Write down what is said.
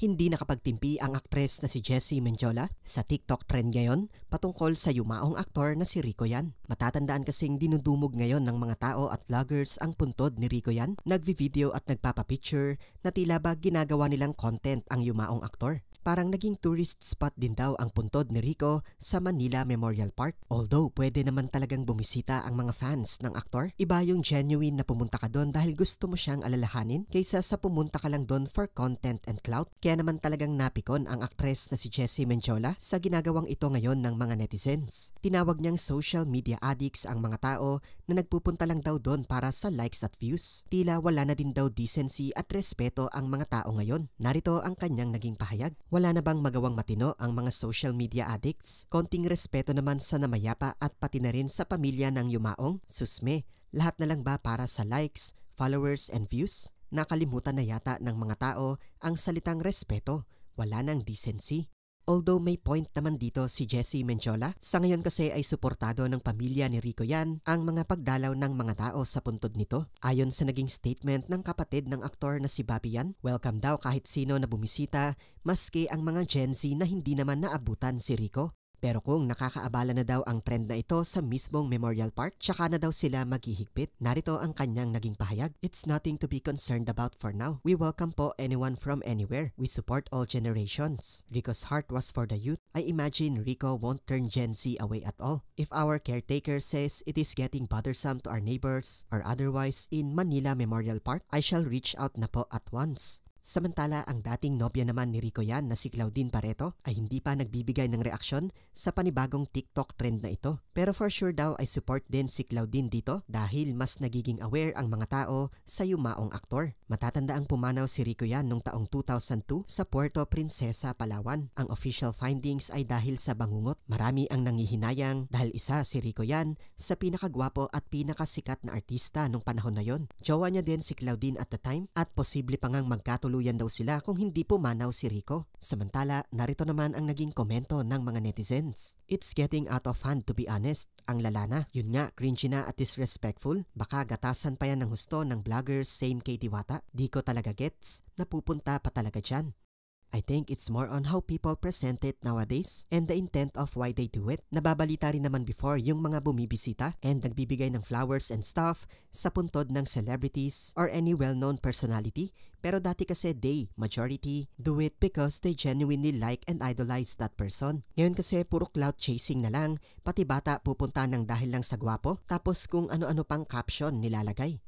Hindi nakapagtimpi ang aktres na si Jessie Mendiola sa TikTok trend ngayon patungkol sa yumaong aktor na si Rico Yan. Matatandaan kasing dinudumog ngayon ng mga tao at vloggers ang puntod ni Rico Yan, nagvi-video at nagpapapicture na tila ba ginagawa nilang content ang yumaong aktor. Parang naging tourist spot din daw ang puntod ni Rico sa Manila Memorial Park. Although pwede naman talagang bumisita ang mga fans ng aktor, iba yung genuine na pumunta ka doon dahil gusto mo siyang alalahanin kaysa sa pumunta ka lang doon for content and clout. Kaya naman talagang napikon ang aktres na si Jessie Mendiola sa ginagawang ito ngayon ng mga netizens. Tinawag niyang social media addicts ang mga tao na nagpupunta lang daw doon para sa likes at views. Tila wala na din daw decency at respeto ang mga tao ngayon. Narito ang kanyang naging pahayag. Wala na bang magawang matino ang mga social media addicts? Konting respeto naman sa namayapa at pati na rin sa pamilya ng yumaong? Susme, lahat na lang ba para sa likes, followers and views? Nakalimutan na yata ng mga tao ang salitang respeto. Wala nang decency. Although may point naman dito si Jessie Mendiola, sa ngayon kasi ay suportado ng pamilya ni Rico Yan ang mga pagdalaw ng mga tao sa puntod nito. Ayon sa naging statement ng kapatid ng aktor na si Bobby Yan, welcome daw kahit sino na bumisita, maski ang mga Gen Z na hindi naman naabutan si Rico. Pero kung nakakaabala na daw ang trend na ito sa mismong Memorial Park, tsaka na daw sila maghihigpit. Narito ang kanyang naging pahayag. It's nothing to be concerned about for now. We welcome po anyone from anywhere. We support all generations. Rico's heart was for the youth. I imagine Rico won't turn Gen Z away at all. If our caretaker says it is getting bothersome to our neighbors or otherwise in Manila Memorial Park, I shall reach out na po at once. Samantala, ang dating nobya naman ni Rico Yan na si Claudine Barreto ay hindi pa nagbibigay ng reaksyon sa panibagong TikTok trend na ito. Pero for sure daw ay support din si Claudine dito dahil mas nagiging aware ang mga tao sa yumaong aktor. Matatanda ang pumanaw si Rico Yan noong taong 2002 sa Puerto Princesa, Palawan. Ang official findings ay dahil sa bangungot. Marami ang nangihinayang dahil isa si Rico Yan sa pinakagwapo at pinakasikat na artista nung panahon na yon. Jowa niya din si Claudine at the time at posible pa ngang magkatuluyan daw sila kung hindi pumanaw si Rico. Samantala, narito naman ang naging komento ng mga netizens. It's getting out of hand to be honest. Ang lala na. Yun nga, cringy na at disrespectful. Baka gatasan pa yan ng husto ng vloggers same kay Diwata. Di ko talaga gets. Napupunta pa talaga dyan. I think it's more on how people present it nowadays and the intent of why they do it. Nababalita rin naman before yung mga bumibisita and nagbibigay ng flowers and stuff sa puntod ng celebrities or any well-known personality. Pero dati kasi majority, do it because they genuinely like and idolize that person. Ngayon kasi puro clout chasing na lang, pati bata pupunta ng dahil lang sa gwapo, tapos kung ano-ano pang caption nilalagay.